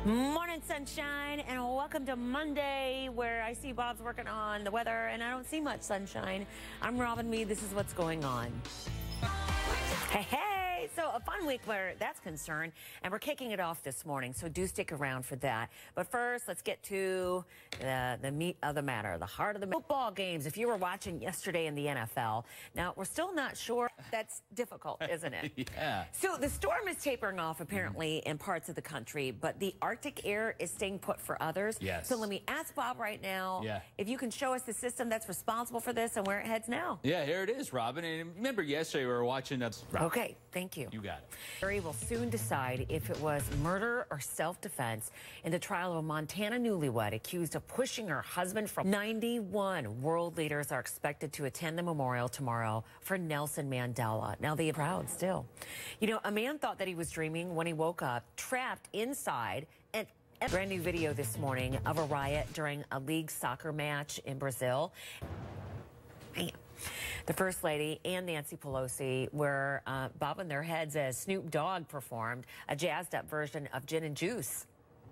Morning, sunshine, and welcome to Monday, where I see Bob's working on the weather, and I don't see much sunshine. I'm Robin Meade. This is what's going on. Hey, so a fun week where that's concerned, and we're kicking it off this morning, so do stick around for that. But first, let's get to the meat of the matter, the heart of the football games. If you were watching yesterday in the NFL, now we're still not sure. That's difficult, isn't it? Yeah. So the storm is tapering off apparently in parts of the country, but the Arctic air is staying put for others. Yes. So let me ask Bob right now, if you can show us the system that's responsible for this and where it heads now. Yeah, here it is, Robin. And remember yesterday we were watching Okay, thank you. You got it. Jury will soon decide if it was murder or self-defense in the trial of a Montana newlywed accused of pushing her husband from 91. World leaders are expected to attend the memorial tomorrow for Nelson Mandela. Now, they are proud still. You know, a man thought that he was dreaming when he woke up, trapped inside, and brand new video this morning of a riot during a league soccer match in Brazil. Man. The First Lady and Nancy Pelosi were bobbing their heads as Snoop Dogg performed a jazzed-up version of Gin and Juice.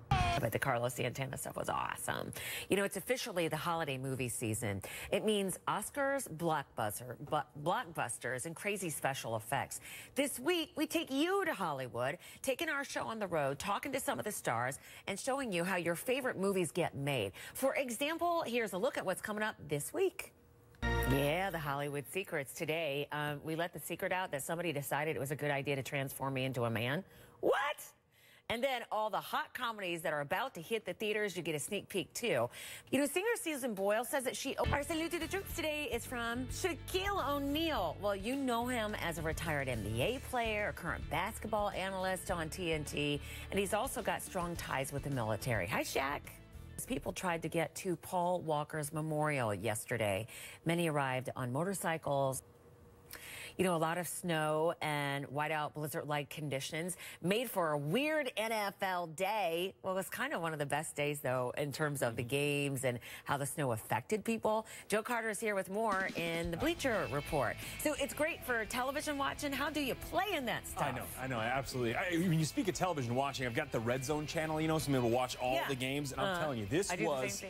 But the Carlos Santana stuff was awesome. You know, it's officially the holiday movie season. It means Oscars, blockbusters, and crazy special effects. This week, we take you to Hollywood, taking our show on the road, talking to some of the stars, and showing you how your favorite movies get made. For example, here's a look at what's coming up this week. Yeah, the Hollywood secrets. Today, we let the secret out that somebody decided it was a good idea to transform me into a man. What? And then all the hot comedies that are about to hit the theaters, you get a sneak peek, too. You know, singer Susan Boyle says that Our salute to the troops today is from Shaquille O'Neal. Well, you know him as a retired NBA player, a current basketball analyst on TNT, and he's also got strong ties with the military. Hi, Shaq. People tried to get to Paul Walker's memorial yesterday. Many arrived on motorcycles. You know, a lot of snow and whiteout blizzard-like conditions made for a weird NFL day. Well, it was kind of one of the best days, though, in terms of the games and how the snow affected people. Joe Carter is here with more in the Bleacher Report. So it's great for television watching. How do you play in that stuff? I know, absolutely. When you speak of television watching, I've got the Red Zone channel, you know, so I'm able to watch all the games. And I'm telling you, this was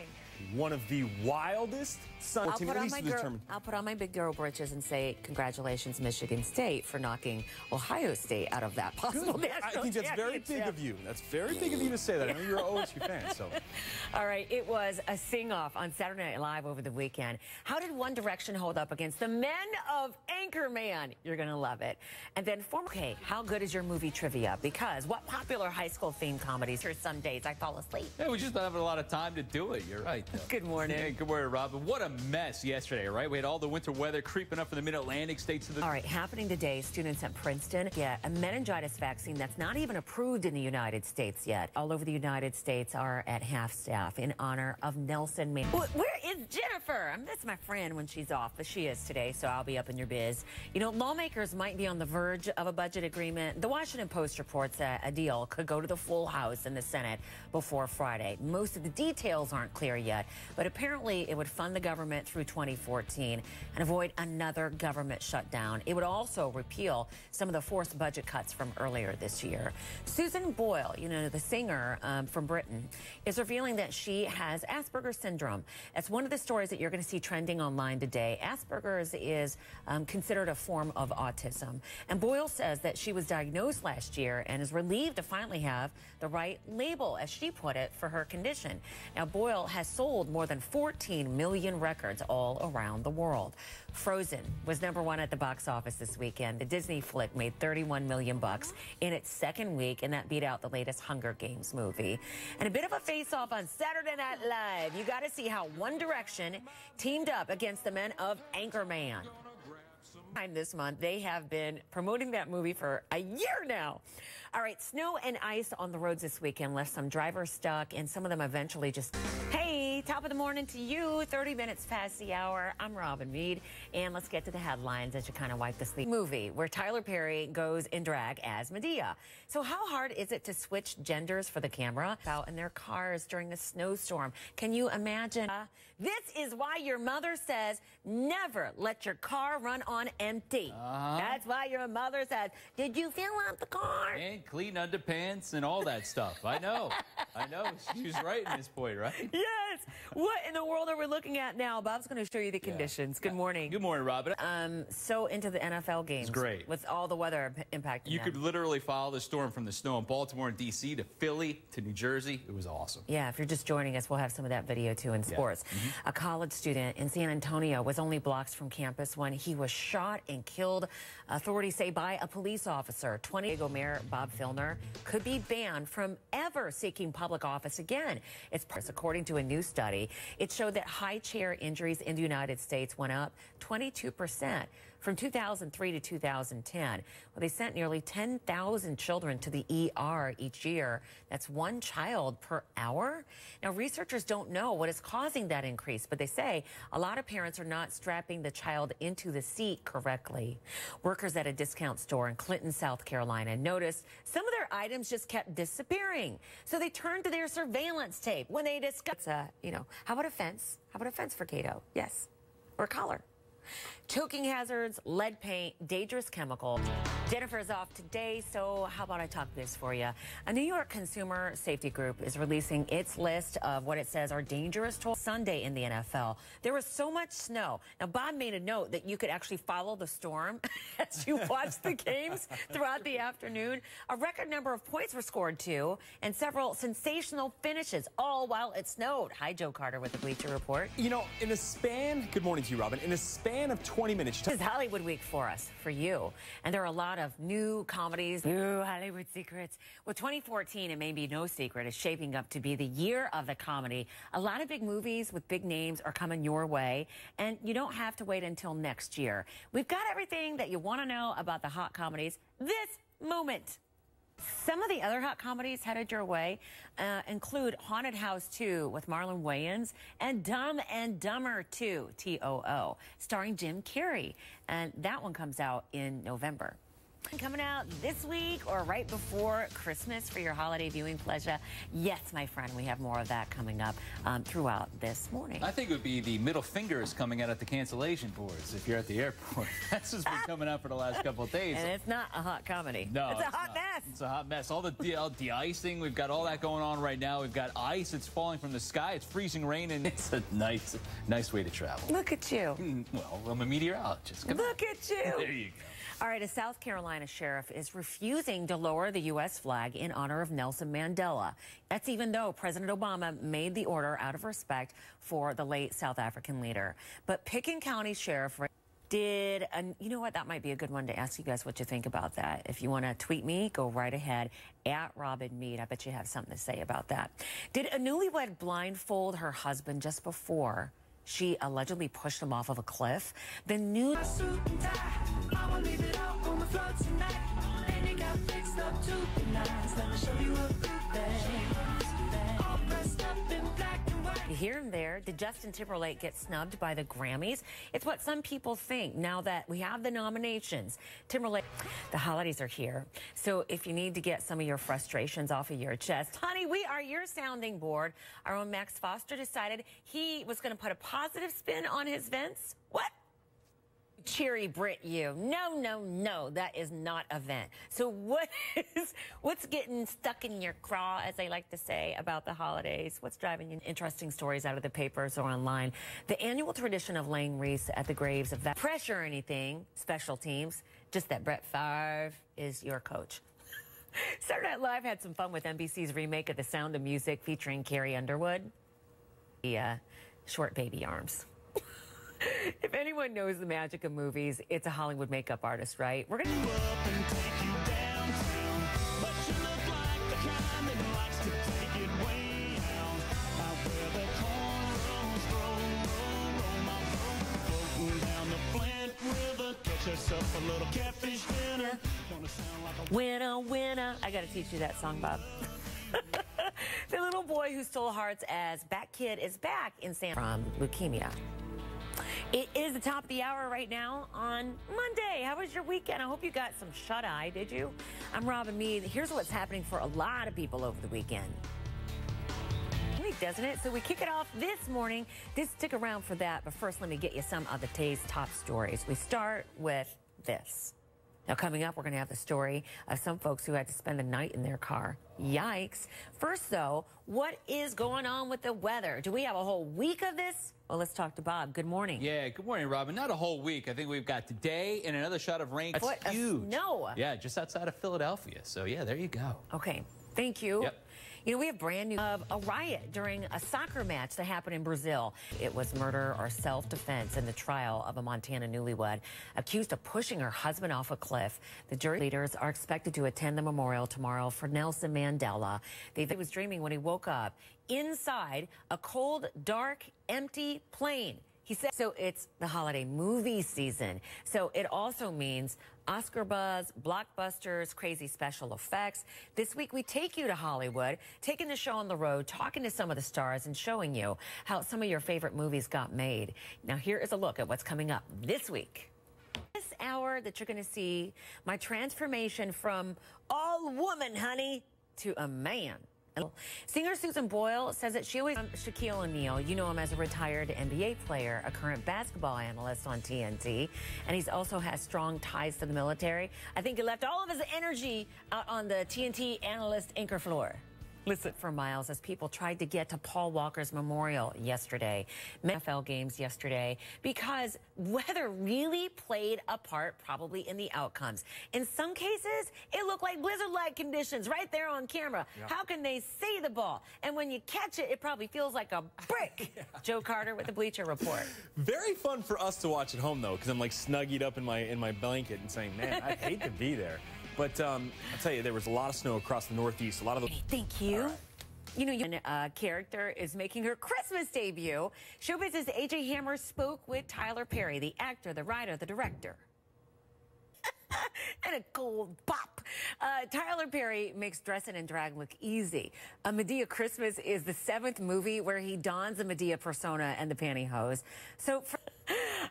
one of the wildest I'll put on my big girl britches and say, congratulations, Michigan State, for knocking Ohio State out of that possible national I think that's very big of you. That's very big of you to say that. I know you're an OSU fan, so. All right, it was a sing-off on Saturday Night Live over the weekend. How did One Direction hold up against the men of Anchorman? You're going to love it. And then, okay, how good is your movie trivia? Because what popular high school-themed comedies? Or some days I fall asleep. Yeah, we just don't have a lot of time to do it. You're right, though. Good morning. Yeah, good morning, Robin. What a mess yesterday, right? We had all the winter weather creeping up from the mid-Atlantic states. All right, happening today, students at Princeton get a meningitis vaccine that's not even approved in the United States yet. All over the United States are at half-staff in honor of Nelson Mandela. Where is Jennifer? That's my friend when she's off, but she is today, so I'll be up in your biz. You know, lawmakers might be on the verge of a budget agreement. The Washington Post reports that a deal could go to the full House in the Senate before Friday. Most of the details aren't clear yet, but apparently it would fund the government through 2014 and avoid another government shutdown. It would also repeal some of the forced budget cuts from earlier this year. Susan Boyle, you know, the singer from Britain, is revealing that she has Asperger's syndrome. That's one of the stories that you're going to see trending online today. Asperger's is considered a form of autism. And Boyle says that she was diagnosed last year and is relieved to finally have the right label, as she put it, for her condition. Now, Boyle has sold more than 14 million records all around the world. Frozen was #1 at the box office this weekend. The Disney flick made $31 million in its second week, and that beat out the latest Hunger Games movie. And a bit of a face-off on Saturday Night Live. You got to see how One Direction teamed up against the men of Anchorman. This month, they have been promoting that movie for a year now. All right, snow and ice on the roads this weekend left some drivers stuck, and some of them eventually just, hey, Top of the morning to you, 30 minutes past the hour. I'm Robin Meade, and let's get to the headlines as you kind of wipe the sleep. Movie where Tyler Perry goes in drag as Medea. So how hard is it to switch genders for the camera? Out in their cars during a snowstorm. Can you imagine? This is why your mother says never let your car run on empty. That's why your mother says, did you fill up the car? And clean underpants and all that stuff. I know. I know. She was right in this point, right? Yes. What in the world are we looking at now? Bob's going to show you the conditions. Good morning. Good morning, Robin. So into the NFL games. It's great. With all the weather impacting You them. could literally follow the storm from the snow in Baltimore and D.C. to Philly to New Jersey. It was awesome. Yeah, if you're just joining us, we'll have some of that video, too, in sports. A college student in San Antonio was only blocks from campus when he was shot and killed, authorities say, by a police officer. 20-year-old Mayor Bob Filner could be banned from ever seeking public office again. It's according to a new study. It showed that high chair injuries in the United States went up 22% from 2003 to 2010. Well, they sent nearly 10,000 children to the ER each year. That's one child per hour. Now, researchers don't know what is causing that increase, but they say a lot of parents are not strapping the child into the seat correctly. Workers at a discount store in Clinton, South Carolina, noticed some of their items just kept disappearing. So they turned to their surveillance tape when they discussed, how about a fence? How about a fence for Cato? Yes. Or a collar. Choking hazards, lead paint, dangerous chemicals. Jennifer's off today, so how about I talk this for you? A New York consumer safety group is releasing its list of what it says are dangerous tools Sunday in the NFL. There was so much snow. Now, Bob made a note that you could actually follow the storm as you watched the games throughout the afternoon. A record number of points were scored, too, and several sensational finishes, all while it snowed. Hi, Joe Carter with the Bleacher Report. You know, in a span, good morning to you, Robin, in a span of 20 minutes. This is Hollywood Week for us, for you. And there are a lot of new comedies, new Hollywood secrets. Well, 2014, it may be no secret, is shaping up to be the year of the comedy. A lot of big movies with big names are coming your way, and you don't have to wait until next year. We've got everything that you want to know about the hot comedies this moment. Some of the other hot comedies headed your way include Haunted House 2 with Marlon Wayans and Dumb and Dumber 2, TOO, starring Jim Carrey. And that one comes out in November. Coming out this week or right before Christmas for your holiday viewing pleasure. Yes, my friend, we have more of that coming up throughout this morning. I think it would be the middle fingers coming out at the cancellation boards if you're at the airport. That's just been coming out for the last couple of days. And it's not a hot comedy. No, it's a hot mess. It's a hot mess. All the de-icing, we've got all that going on right now. We've got ice. It's falling from the sky. It's freezing rain, and it's a nice way to travel. Look at you. Well, I'm a meteorologist. Look at you. There you go. All right, a South Carolina sheriff is refusing to lower the U.S. flag in honor of Nelson Mandela. That's even though President Obama made the order out of respect for the late South African leader. But Pickens County Sheriff did, you know what, that might be a good one to ask you guys what you think about that. If you want to tweet me, go right ahead, at Robin Meade. I bet you have something to say about that. Did a newlywed blindfold her husband just before she allegedly pushed him off of a cliff? The new... Here and there, did Justin Timberlake get snubbed by the Grammys? It's what some people think now that we have the nominations. Timberlake, the holidays are here. So if you need to get some of your frustrations off of your chest, honey, we are your sounding board. Our own Max Foster decided he was going to put a positive spin on his vents. What? Cheery Brit, you. No, that is not a vent. So what's getting stuck in your craw, as they like to say, about the holidays? What's driving you? Interesting stories out of the papers or online. The annual tradition of laying wreaths at the graves of pressure or anything, special teams, just that Brett Favre is your coach. Saturday Night Live had some fun with NBC's remake of The Sound of Music featuring Carrie Underwood. The short baby arms. If anyone knows the magic of movies, it's a Hollywood makeup artist, right? We're going to... yourself a little catfish dinner. Winner, winner. I got to teach you that song, Bob. The little boy who stole hearts as Bat Kid is back in San from leukemia. It is the top of the hour right now on Monday. How was your weekend? I hope you got some shut-eye, did you? I'm Robin Meade. Here's what's happening for a lot of people over the weekend. Doesn't it? So we kick it off this morning. Stick around for that. But first, let me get you some of the day's top stories. We start with this. Now, coming up, we're going to have the story of some folks who had to spend the night in their car. Yikes. First, though, what is going on with the weather? Do we have a whole week of this? Well, let's talk to Bob. Good morning. Yeah, good morning, Robin. Not a whole week. I think we've got today and another shot of rain. That's huge. Snow. Yeah, just outside of Philadelphia. So, yeah, there you go. Okay. Thank you. Yep. You know, we have brand new of a riot during a soccer match that happened in Brazil. It was murder or self-defense in the trial of a Montana newlywed accused of pushing her husband off a cliff. The jury leaders are expected to attend the memorial tomorrow for Nelson Mandela. He was dreaming when he woke up inside a cold, dark, empty plane. He said, so it's the holiday movie season. So it also means Oscar buzz, blockbusters, crazy special effects. This week, we take you to Hollywood, taking the show on the road, talking to some of the stars and showing you how some of your favorite movies got made. Now, here is a look at what's coming up this week. This hour that you're going to see my transformation from all woman, honey, to a man. Singer Susan Boyle says that she always Shaquille O'Neal. You know him as a retired NBA player, a current basketball analyst on TNT, and he's also has strong ties to the military. I think he left all of his energy out on the TNT analyst anchor floor. Listen for miles as people tried to get to Paul Walker's memorial yesterday, NFL games yesterday, because weather really played a part probably in the outcomes. In some cases, it looked like blizzard-like conditions right there on camera. Yeah. How can they see the ball? And when you catch it, it probably feels like a brick. Yeah. Joe Carter with the Bleacher Report. Very fun for us to watch at home, though, because I'm like snuggied up in my blanket and saying, man, I'd hate to be there. But I'll tell you, there was a lot of snow across the Northeast. A lot of those. Thank you. Right. You know, your character is making her Christmas debut. Showbiz's AJ Hammer spoke with Tyler Perry, the actor, the writer, the director. And a cold pop. Tyler Perry makes dressing and drag look easy. A Madea Christmas is the 7th movie where he dons a Madea persona and the pantyhose. So,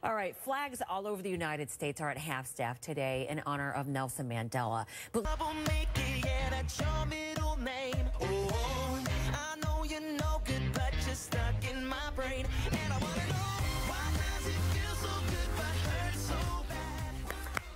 all right, flags all over the United States are at half-staff today in honor of Nelson Mandela. I know you're no good, but you're stuck in my brain. And I wanna know, why does it feel so good but hurt so bad?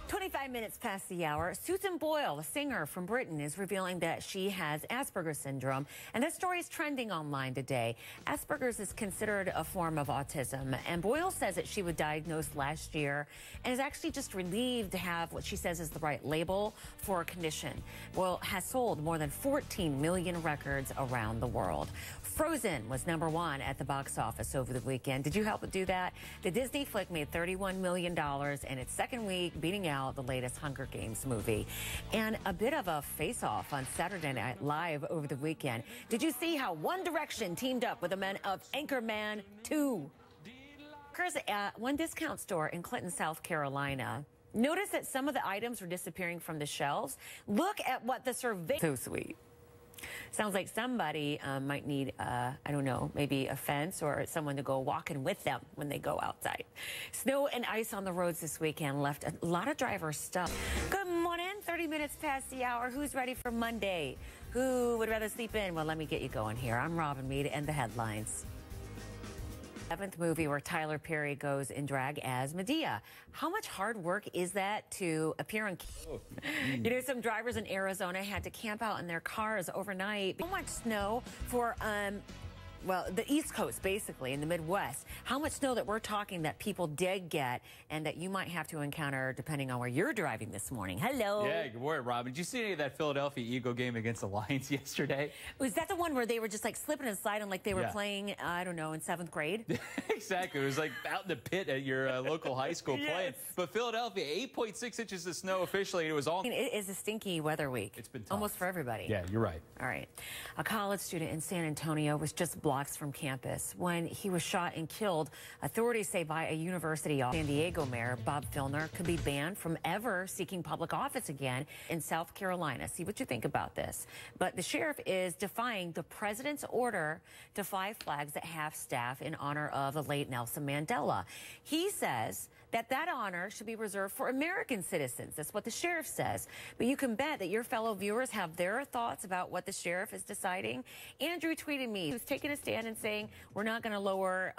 25 minutes past the hour, Susan Boyle, a singer from Britain, is revealing that she has Asperger's syndrome, and that story is trending online today. Asperger's is considered a form of autism, and Boyle says that she was diagnosed last year and is actually just relieved to have what she says is the right label for a condition. Boyle has sold more than 14 million records around the world. Frozen was #1 at the box office over the weekend. Did you help it do that? The Disney flick made $31 million in its second week, beating out the latest Hunger Games movie. And a bit of a face-off on Saturday Night Live over the weekend. Did you see how One Direction teamed up with the men of Anchorman 2? Occurs at one discount store in Clinton, South Carolina. Notice that some of the items were disappearing from the shelves. Look at what the survey... So sweet. Sounds like somebody might need, I don't know, maybe a fence or someone to go walking with them when they go outside. Snow and ice on the roads this weekend left a lot of drivers stuck. Good morning, 30 minutes past the hour. Who's ready for Monday? Who would rather sleep in? Well, let me get you going here. I'm Robin Meade and the headlines. 7th movie where Tyler Perry goes in drag as Madea. How much hard work is that to appear on camera? You know, some drivers in Arizona had to camp out in their cars overnight. So much snow for well, the East Coast, basically, in the Midwest. How much snow that we're talking that people did get and that you might have to encounter depending on where you're driving this morning. Hello. Yeah, good morning, Robin. Did you see any of that Philadelphia Eagle game against the Lions yesterday? Was that the one where they were just like slipping and sliding like they were playing, I don't know, in 7th grade? Exactly. It was like out in the pit at your local high school playing. But Philadelphia, 8.6 inches of snow officially. It was all... It is a stinky weather week. It's been tough. Almost for everybody. Yeah, you're right. All right. A college student in San Antonio was just blocked blocks from campus when he was shot and killed. Authorities say by a university officer. San Diego Mayor Bob Filner could be banned from ever seeking public office again in South Carolina. See what you think about this. But the sheriff is defying the president's order to fly flags at half-staff in honor of the late Nelson Mandela. He says that honor should be reserved for American citizens. That's what the sheriff says. But you can bet that your fellow viewers have their thoughts about what the sheriff is deciding. Andrew tweeted me. He was taking a stand and saying, we're not going to lower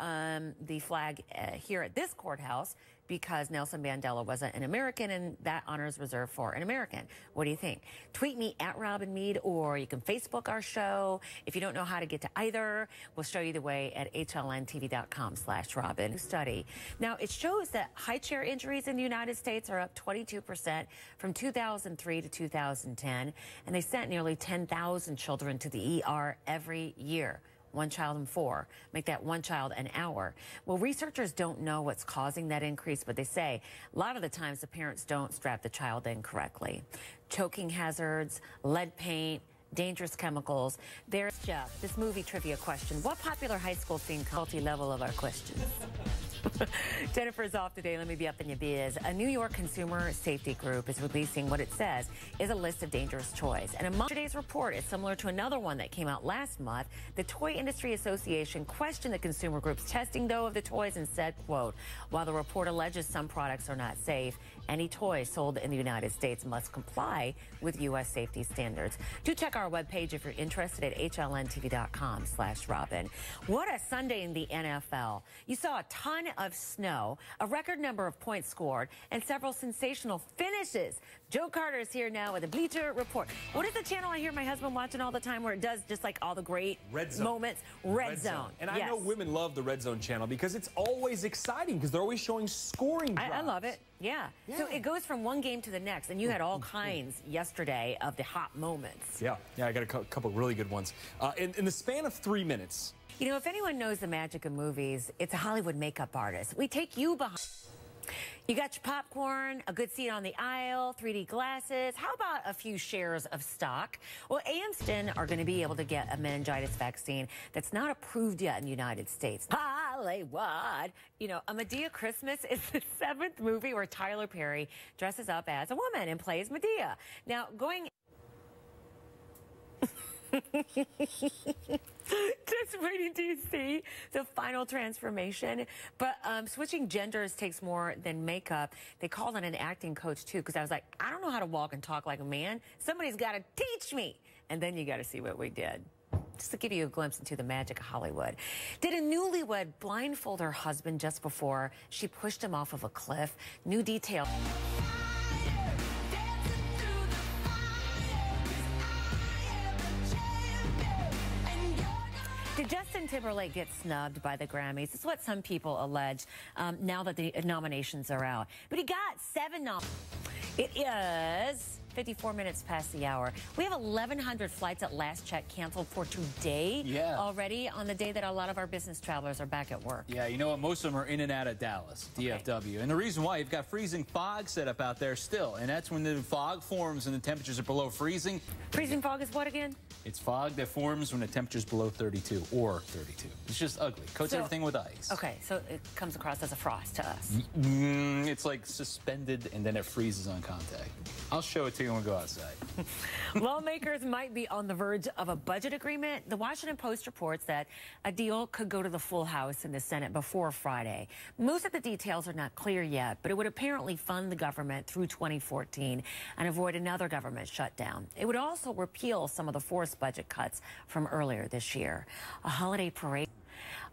the flag here at this courthouse because Nelson Mandela wasn't an American and that honor is reserved for an American. What do you think? Tweet me at Robin Meade, or you can Facebook our show. If you don't know how to get to either, we'll show you the way at hlntv.com/Robin. Study. Now, it shows that high chair injuries in the United States are up 22% from 2003 to 2010, and they sent nearly 10,000 children to the ER every year. 1 child in 4. Make that 1 child an hour. Well, researchers don't know what's causing that increase, but they say a lot of the times the parents don't strap the child in correctly. Choking hazards, lead paint, dangerous chemicals. There's Jeff. This movie trivia question. What popular high school theme multi-level of our questions? Jennifer's off today. Let me be up in your biz. A New York consumer safety group is releasing what it says is a list of dangerous toys. And among today's report is similar to another one that came out last month. The Toy Industry Association questioned the consumer group's testing, though, of the toys and said, quote, while the report alleges some products are not safe, any toy sold in the United States must comply with U.S. safety standards. Do check our webpage if you're interested at hlntv.com/Robin. What a Sunday in the NFL. You saw a ton of snow, a record number of points scored, and several sensational finishes. Joe Carter is here now with a Bleacher Report. What is the channel I hear my husband watching all the time where it does just like all the great moments? Red Zone. And I know women love the Red Zone channel because it's always exciting because they're always showing scoring drives. I love it. Yeah. So it goes from one game to the next, and you had all kinds yesterday of the hot moments. Yeah, I got a couple really good ones. In the span of 3 minutes. You know, if anyone knows the magic of movies, it's a Hollywood makeup artist. We take you behind. You got your popcorn, a good seat on the aisle, 3D glasses. How about a few shares of stock? Well, Amston are going to be able to get a meningitis vaccine that's not approved yet in the United States. Hollywood. You know, A Medea Christmas is the 7th movie where Tyler Perry dresses up as a woman and plays Medea. Now, going... Just waiting to see the final transformation. But switching genders takes more than makeup. They called on an acting coach, too, because I was like, I don't know how to walk and talk like a man. Somebody's got to teach me. And then you got to see what we did. Just to give you a glimpse into the magic of Hollywood. Did a newlywed blindfold her husband just before she pushed him off of a cliff? New detail. Did Justin Timberlake get snubbed by the Grammys? It's what some people allege now that the nominations are out. But he got 7 nominations. It is 54 minutes past the hour. We have 1,100 flights at last check canceled for today already on the day that a lot of our business travelers are back at work. Yeah, you know what? Most of them are in and out of Dallas, DFW. And the reason why, you've got freezing fog set up out there still. And that's when the fog forms and the temperatures are below freezing. Freezing fog is what again? It's fog that forms when the temperature's below 32 or 32. It's just ugly. Coats everything with ice. Okay, so it comes across as a frost to us. It's like suspended and then it freezes on contact. I'll show it to you when we go outside. Lawmakers might be on the verge of a budget agreement. The Washington Post reports that a deal could go to the full House in the Senate before Friday. Most of the details are not clear yet, but it would apparently fund the government through 2014 and avoid another government shutdown. It would also repeal some of the forced budget cuts from earlier this year. A holiday parade.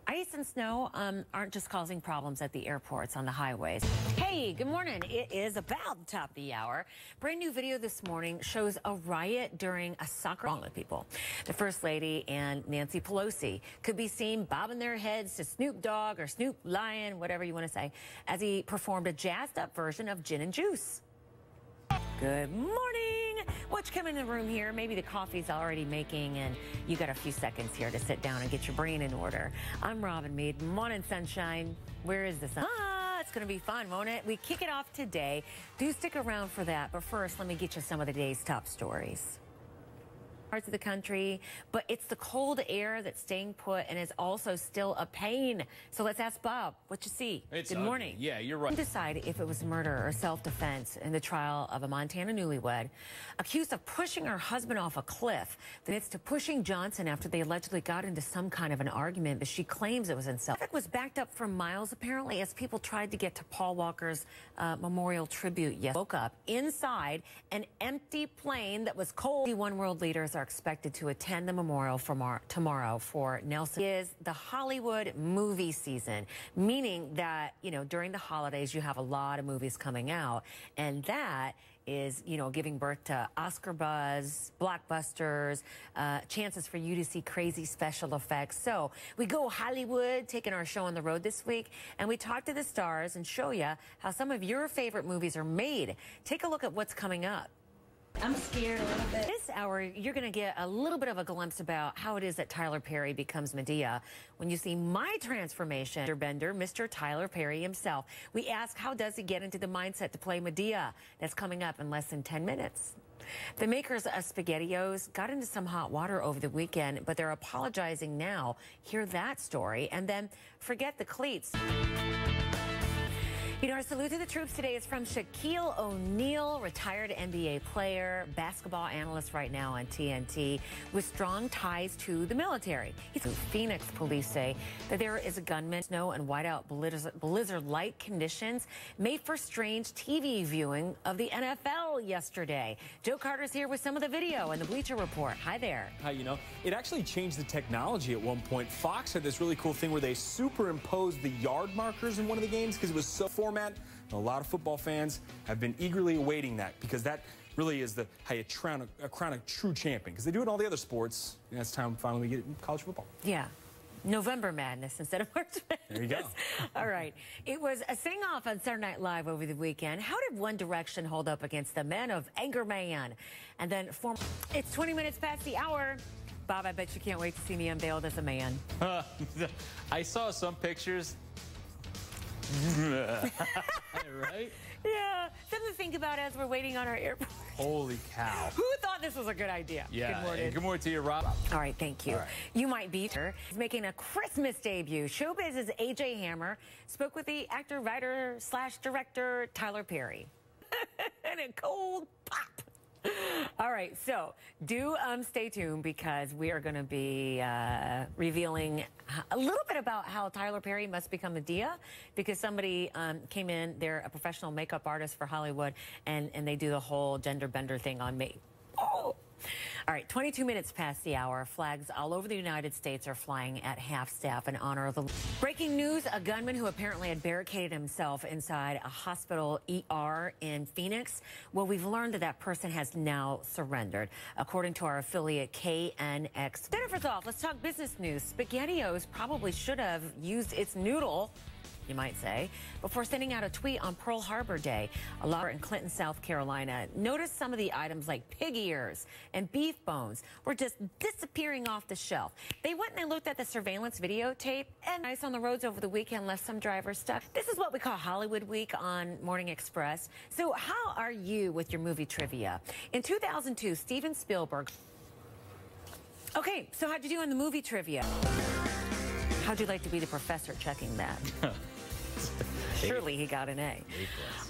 Ice and snow aren't just causing problems at the airports on the highways. Hey, good morning. It is about the top of the hour. Brand new video this morning shows a riot during a soccer wrong with people. The First Lady and Nancy Pelosi could be seen bobbing their heads to Snoop Dogg or Snoop Lion, whatever you want to say, as he performed a jazzed up version of Gin and Juice. Good morning. Why don't you come in the room here? Maybe the coffee's already making and you got a few seconds here to sit down and get your brain in order. I'm Robin Meade. Morning, sunshine. Where is the sun? It's going to be fun, won't it? We kick it off today. Do stick around for that. But first, let me get you some of the day's top stories. parts of the country, but it's the cold air that's staying put and is also still a pain. So let's ask Bob what you see. It's Good ugly. morning. Yeah, you're right. Decide if it was murder or self-defense in the trial of a Montana newlywed accused of pushing her husband off a cliff. It's to pushing Johnson after they allegedly got into some kind of an argument, but she claims it was in self. Traffic was backed up for miles apparently as people tried to get to Paul Walker's memorial tribute. Yes, woke up inside an empty plane that was cold. 1 world leaders are expected to attend the memorial tomorrow for Nelson. It is the Hollywood movie season, meaning that, you know, during the holidays you have a lot of movies coming out, and that is, you know, giving birth to Oscar buzz, blockbusters, chances for you to see crazy special effects. So we go Hollywood, taking our show on the road this week, and we talk to the stars and show you how some of your favorite movies are made. Take a look at what's coming up. I'm scared a little bit. This hour, you're going to get a little bit of a glimpse about how it is that Tyler Perry becomes Madea when you see my transformation. Bender, Mr. Tyler Perry himself. We ask, how does he get into the mindset to play Madea? That's coming up in less than 10 minutes. The makers of SpaghettiOs got into some hot water over the weekend, but they're apologizing now. Hear that story. And then forget the cleats. You know, our salute to the troops today is from Shaquille O'Neal, retired NBA player, basketball analyst right now on TNT, with strong ties to the military. Phoenix police say that there is a gunman, snow and whiteout blizzard-like conditions made for strange TV viewing of the NFL yesterday. Joe Carter's here with some of the video and the Bleacher Report. Hi there. Hi, you know, it actually changed the technology at one point. Fox had this really cool thing where they superimposed the yard markers in one of the games because it was so format. And a lot of football fans have been eagerly awaiting that because that really is how you crown a true champion. Because they do it in all the other sports. And it's time finally we get it in college football. Yeah. November Madness instead of March Madness. There you go. All right. It was a sing-off on Saturday Night Live over the weekend. How did One Direction hold up against the men of Anchorman? And then it's 20 minutes past the hour. Bob, I bet you can't wait to see me unveiled as a man. I saw some pictures. Right? Yeah. Something to think about as we're waiting on our airport. Holy cow. Who thought this was a good idea? Yeah. Good morning. Good morning to you, Rob. All right, thank you. All right. You might be her. He's making a Christmas debut. Showbiz's A.J. Hammer spoke with the actor, writer, / director Tyler Perry. And a cold pop. All right, so do stay tuned because we are going to be revealing a little bit about how Tyler Perry must become Madea, because somebody came in, they're a professional makeup artist for Hollywood, and they do the whole gender bender thing on me. Oh. All right, 22 minutes past the hour. Flags all over the United States are flying at half-staff in honor of the... Breaking news, a gunman who apparently had barricaded himself inside a hospital ER in Phoenix. Well, we've learned that person has now surrendered, according to our affiliate KNX. Jennifer's off. Let's talk business news. SpaghettiOs probably should have used its noodle, you might say, before sending out a tweet on Pearl Harbor Day. A lot in Clinton, South Carolina. Notice some of the items like pig ears and beef bones were just disappearing off the shelf. They went and they looked at the surveillance videotape, and ice on the roads over the weekend left some drivers stuck. This is what we call Hollywood Week on Morning Express. So how are you with your movie trivia? In 2002, Steven Spielberg... Okay, so how'd you do on the movie trivia? How'd you like to be the professor checking that? Surely he got an A.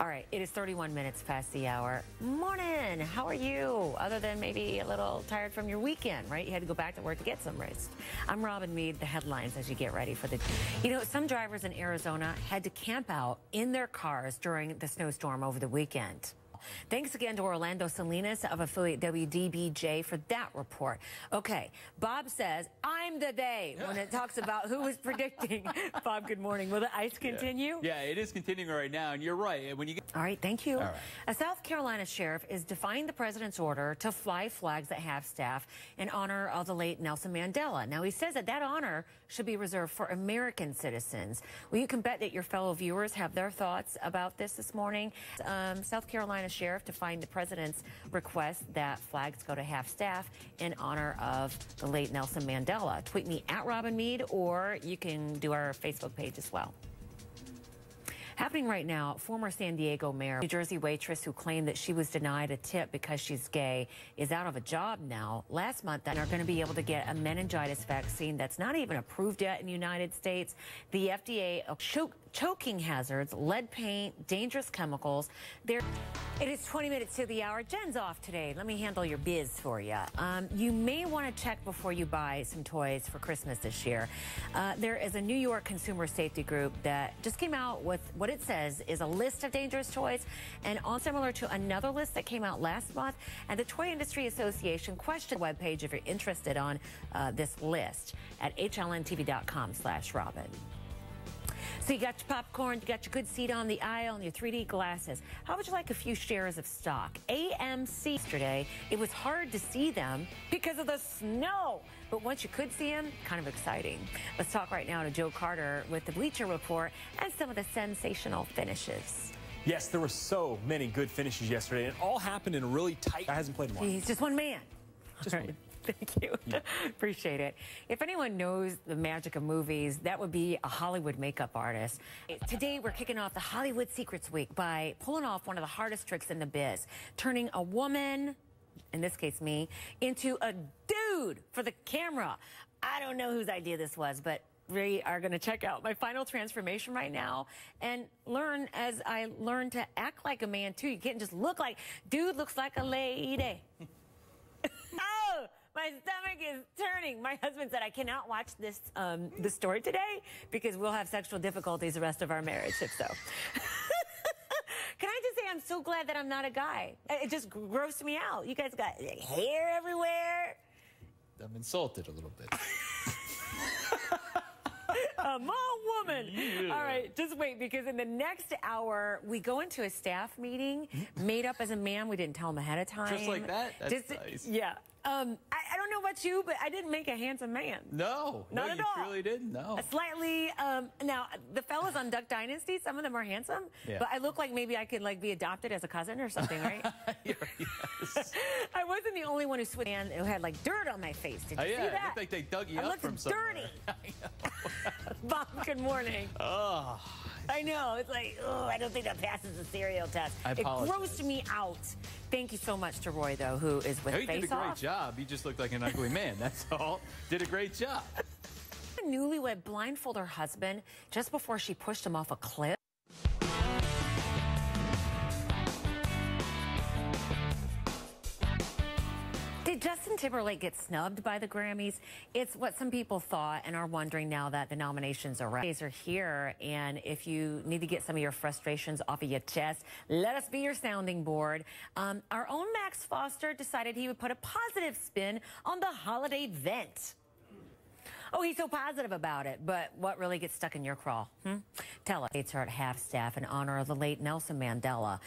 All right, it is 31 minutes past the hour. Morning, how are you? Other than maybe a little tired from your weekend, right? You had to go back to work to get some rest. I'm Robin Meade, the headlines as you get ready for the... You know, some drivers in Arizona had to camp out in their cars during the snowstorm over the weekend. Thanks again to Orlando Salinas of affiliate WDBJ for that report. Okay, Bob says, I'm the they when it talks about who was predicting. Bob, good morning. Will the ice continue? Yeah, it is continuing right now, and you're right. When you get... All right, thank you. All right. A South Carolina sheriff is defying the president's order to fly flags at half-staff in honor of the late Nelson Mandela. Now, he says that that honor should be reserved for American citizens. Well, you can bet that your fellow viewers have their thoughts about this morning. South Carolina sheriff defying the president's request that flags go to half-staff in honor of the late Nelson Mandela. Tweet me at Robin Meade, or you can do our Facebook page as well. Happening right now, former San Diego mayor, New Jersey waitress who claimed that she was denied a tip because she's gay is out of a job now. Last month, they are going to be able to get a meningitis vaccine that's not even approved yet in the United States. The FDA choking hazards, lead paint, dangerous chemicals. It is 20 minutes to the hour. Jen's off today. Let me handle your biz for you. You may want to check before you buy some toys for Christmas this year. There is a New York consumer safety group that just came out with what it says is a list of dangerous toys, and all similar to another list that came out last month. And the Toy Industry Association questioned the webpage if you're interested on this list at hlntv.com/Robin. So you got your popcorn, you got your good seat on the aisle, and your 3D glasses. How would you like a few shares of stock? AMC yesterday, it was hard to see them because of the snow. But once you could see them, kind of exciting. Let's talk right now to Joe Carter with the Bleacher Report and some of the sensational finishes. Yes, there were so many good finishes yesterday. It all happened in a really tight... I hasn't played one. He's just one man. Just one. Thank you. Yeah. Appreciate it. If anyone knows the magic of movies, that would be a Hollywood makeup artist. Today, we're kicking off the Hollywood Secrets Week by pulling off one of the hardest tricks in the biz, turning a woman, in this case me, into a dude for the camera. I don't know whose idea this was, but we are going to check out my final transformation right now and learn as I learn to act like a man, too. You can't just look like, dude looks like a lady. Oh! My stomach is turning. My husband said I cannot watch this story today because we'll have sexual difficulties the rest of our marriage if so. Can I just say I'm so glad that I'm not a guy. It just grossed me out. You guys got hair everywhere. I'm insulted a little bit. A mall woman. Yeah. All right, just wait, because in the next hour, we go into a staff meeting made up as a man. We didn't tell him ahead of time. Just like that? That's nice. Yeah. I don't know about you, but I didn't make a handsome man. No. Not no, at you all. truly didn't? No. Slightly, now, the fellas on Duck Dynasty, some of them are handsome, yeah. But I look like maybe I could, like, be adopted as a cousin or something, right? Yes. I wasn't the only one who had, like, dirt on my face. Did you see that? It looked like they dug you up from somewhere. Dirty. Bob, good morning. Oh. I know. It's like, oh, I don't think that passes the cereal test. I apologize. It grossed me out. Thank you so much to Roy, though, who is with He Face did a great job. He just looked like an ugly man. That's all. Did a great job. A newlywed blindfold her husband just before she pushed him off a cliff. Did Justin Timberlake get snubbed by the Grammys? It's what some people thought and are wondering now that the nominations are here. And if you need to get some of your frustrations off of your chest, let us be your sounding board. Our own Max Foster decided he would put a positive spin on the holiday vent. Oh, he's so positive about it, but what really gets stuck in your craw? Tell us. It's her at half-staff in honor of the late Nelson Mandela.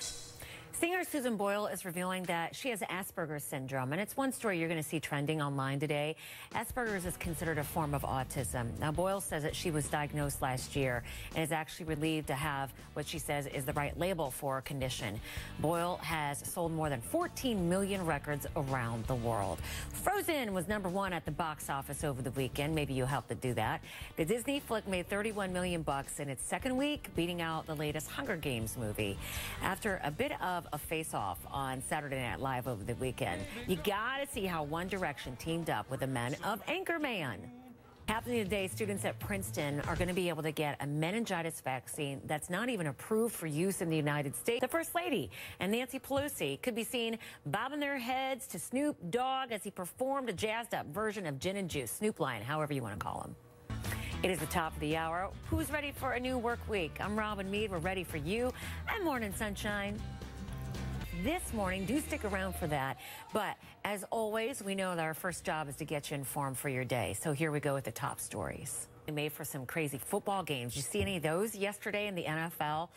Singer Susan Boyle is revealing that she has Asperger's syndrome, and it's one story you're going to see trending online today. Asperger's is considered a form of autism. Now, Boyle says that she was diagnosed last year and is actually relieved to have what she says is the right label for a condition. Boyle has sold more than 14 million records around the world. Frozen was #1 at the box office over the weekend. Maybe you helped to do that. The Disney flick made $31 million in its second week, beating out the latest Hunger Games movie. After a bit of a face-off on Saturday Night Live over the weekend, you gotta see how One Direction teamed up with the men of Anchorman. Happening today, students at Princeton are going to be able to get a meningitis vaccine that's not even approved for use in the United States. The First Lady and Nancy Pelosi could be seen bobbing their heads to Snoop Dogg as he performed a jazzed-up version of Gin and Juice, Snoop Lion, however you want to call him. It is the top of the hour. Who's ready for a new work week? I'm Robin Meade. We're ready for you. And Morning Sunshine. This morning, do stick around for that. But as always, we know that our first job is to get you informed for your day. So here we go with the top stories. We made for some crazy football games. Did you see any of those yesterday in the NFL?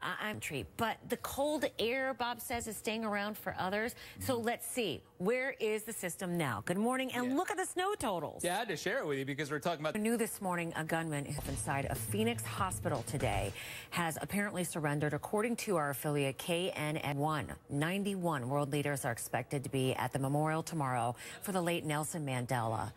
I'm intrigued. But the cold air, Bob says, is staying around for others. So let's see. Where is the system now? Good morning. And look at the snow totals. Yeah, I had to share it with you because we're talking about... New this morning, a gunman inside a Phoenix hospital today has apparently surrendered, according to our affiliate KNN1. 91 world leaders are expected to be at the memorial tomorrow for the late Nelson Mandela.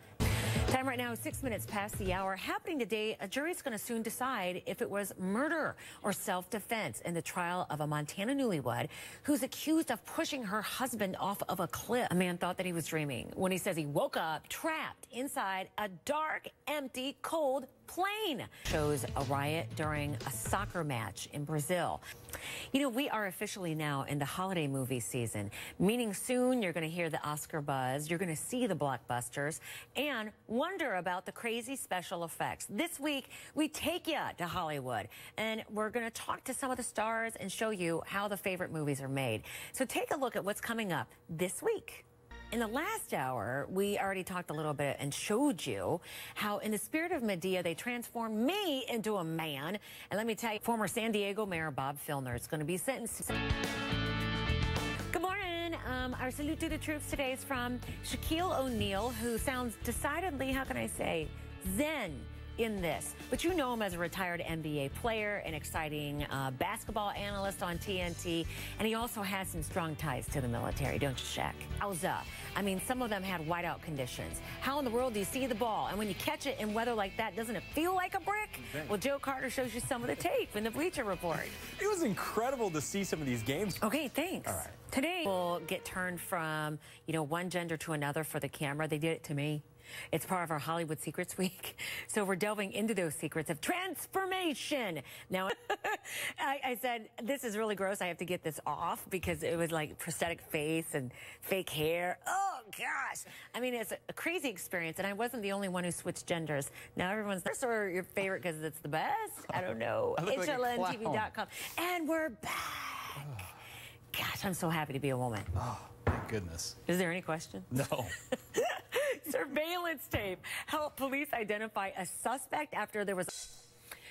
Time right now, 6 minutes past the hour. Happening today, a jury's going to soon decide if it was murder or self-defense in the trial of a Montana newlywed who's accused of pushing her husband off of a cliff. A man thought that he was dreaming when he says he woke up trapped inside a dark, empty, cold plane. Shows a riot during a soccer match in Brazil. You know, we are officially now in the holiday movie season, meaning soon you're going to hear the Oscar buzz, you're going to see the blockbusters, and wonder about the crazy special effects. This week, we take you to Hollywood, and we're going to talk to some of the stars and show you how the favorite movies are made. So take a look at what's coming up this week. In the last hour, we already talked a little bit and showed you how, in the spirit of Medea, they transformed me into a man. And let me tell you, former San Diego Mayor Bob Filner is going to be sentenced. Good morning. Our salute to the troops today is from Shaquille O'Neal, who sounds decidedly, how can I say, zen in this. But you know him as a retired NBA player, an exciting basketball analyst on TNT, and he also has some strong ties to the military, don't you, Shaq? Howza. I mean, some of them had whiteout conditions. How in the world do you see the ball? And when you catch it in weather like that, doesn't it feel like a brick? Well, Joe Carter shows you some of the tape in the Bleacher Report. It was incredible to see some of these games. Okay, thanks. All right. Today, we'll get turned from, you know, one gender to another for the camera. They did it to me. It's part of our Hollywood Secrets Week. So we're delving into those secrets of transformation. Now, I said, this is really gross. I have to get this off because it was like prosthetic face and fake hair. Oh, gosh. I mean, it's a crazy experience. And I wasn't the only one who switched genders. Now everyone's, or your favorite because it's the best. I don't know. HLNTV.com. And we're back. Gosh, I'm so happy to be a woman. Oh, my goodness. Is there any question? No. Surveillance tape helped police identify a suspect after there was,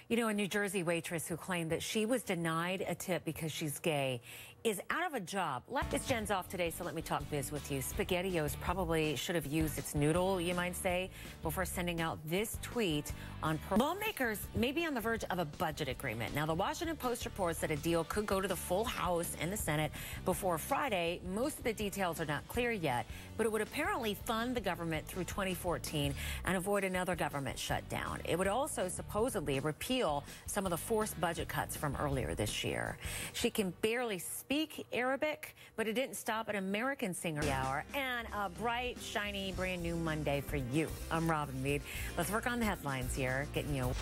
you know, a New Jersey waitress who claimed that she was denied a tip because she's gay is out of a job. It's Jen's off today, so let me talk biz with you. SpaghettiOs probably should have used its noodle, you might say, before sending out this tweet on lawmakers may be on the verge of a budget agreement. Now, the Washington Post reports that a deal could go to the full House and the Senate before Friday. Most of the details are not clear yet, but it would apparently fund the government through 2014 and avoid another government shutdown. It would also supposedly repeal some of the forced budget cuts from earlier this year. She can barely speak Arabic, but it didn't stop an American singer hour and a bright, shiny, brand new Monday for you. I'm Robin Meade. Let's work on the headlines here, getting you.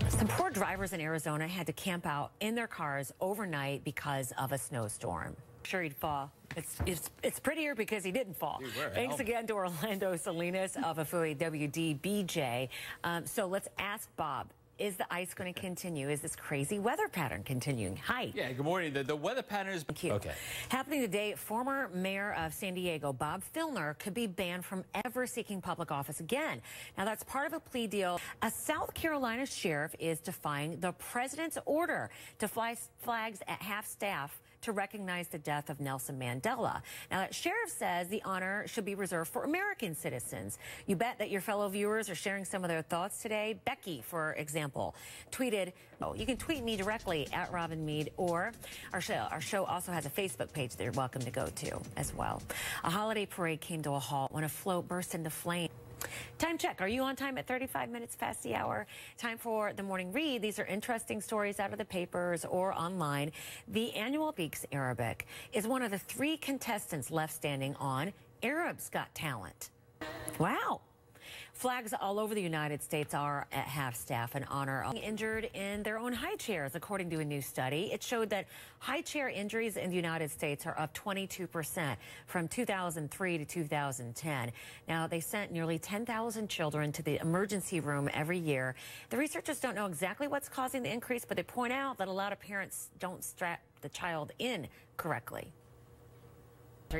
Some poor drivers in Arizona had to camp out in their cars overnight because of a snowstorm. Sure, he'd fall. It's prettier because he didn't fall. Thanks again to Orlando Salinas of Affiliate WDBJ. So let's ask Bob. Is the ice going to continue? Is this crazy weather pattern continuing? Hi. Yeah, good morning. The weather pattern is... Okay. Happening today, former mayor of San Diego, Bob Filner, could be banned from ever seeking public office again. Now, that's part of a plea deal. A South Carolina sheriff is defying the president's order to fly flags at half-staff to recognize the death of Nelson Mandela. Now, that sheriff says the honor should be reserved for American citizens. You bet that your fellow viewers are sharing some of their thoughts today. Becky, for example, tweeted, oh, you can tweet me directly at Robin Meade, or our show also has a Facebook page that you're welcome to go to as well. A holiday parade came to a halt when a float burst into flame. Time check. Are you on time at 35 minutes past the hour? Time for the morning read. These are interesting stories out of the papers or online. The annual Speaks Arabic is one of the 3 contestants left standing on Arab's Got Talent. Wow. Flags all over the United States are at half-staff in honor of injured in their own high chairs, according to a new study. It showed that high chair injuries in the United States are up 22% from 2003 to 2010. Now, they sent nearly 10,000 children to the emergency room every year. The researchers don't know exactly what's causing the increase, but they point out that a lot of parents don't strap the child in correctly.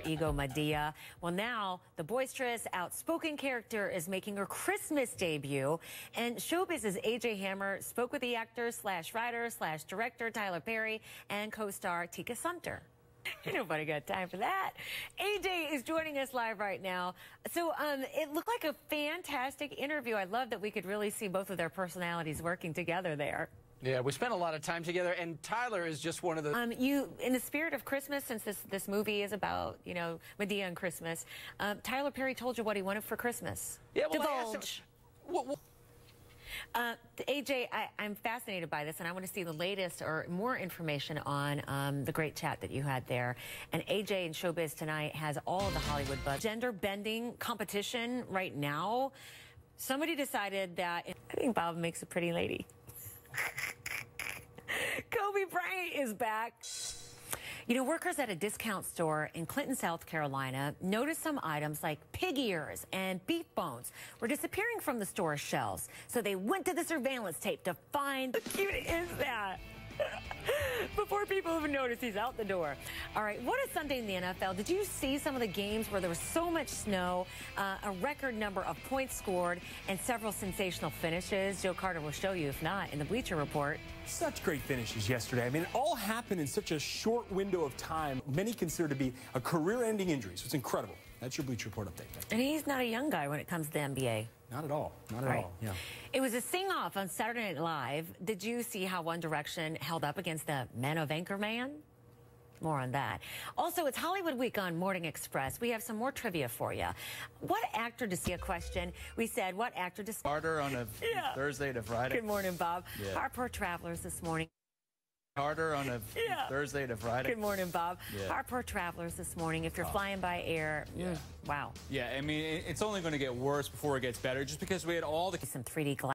Ego Medea. Well, now the boisterous, outspoken character is making her Christmas debut, and Showbiz's AJ Hammer spoke with the actor / writer / director Tyler Perry and co-star Tika Sumpter. Nobody got time for that. AJ is joining us live right now. So it looked like a fantastic interview. I love that we could really see both of their personalities working together there. Yeah, we spent a lot of time together, and Tyler is just one of the... You, in the spirit of Christmas, since this movie is about, you know, Medea and Christmas, Tyler Perry told you what he wanted for Christmas. Yeah, well, Divulge. AJ, I'm fascinated by this, and I want to see the latest or more information on the great chat that you had there. And AJ in Showbiz Tonight has all of the Hollywood buzz. Gender-bending competition right now. Somebody decided that I think Bob makes a pretty lady. Kobe Bryant is back. You know, workers at a discount store in Clinton, South Carolina, noticed some items like pig ears and beef bones were disappearing from the store shelves. So they went to the surveillance tape to find... How cute is that? Before people even notice, he's out the door. All right, what a Sunday in the NFL. Did you see some of the games where there was so much snow, a record number of points scored, and several sensational finishes? Joe Carter will show you, if not, in the Bleacher Report. Such great finishes yesterday. I mean, it all happened in such a short window of time. Many consider to be a career-ending injury, so it's incredible. That's your Bleacher Report update. And he's not a young guy when it comes to the NBA. Not at all. Not at all. Yeah. It was a sing-off on Saturday Night Live. Did you see how One Direction held up against the Men of Anchorman? More on that. Also, it's Hollywood Week on Morning Express. We have some more trivia for you. What actor does see a question? We said, what actor does... Harder on a Thursday to Friday. Good morning, Bob. Yeah. Our poor travelers this morning. Harder on a Thursday to Friday. Good morning, Bob. Yeah. Our poor travelers this morning. If you're flying by air, wow. Yeah, I mean, it's only going to get worse before it gets better, just because we had all the... Some 3D glass.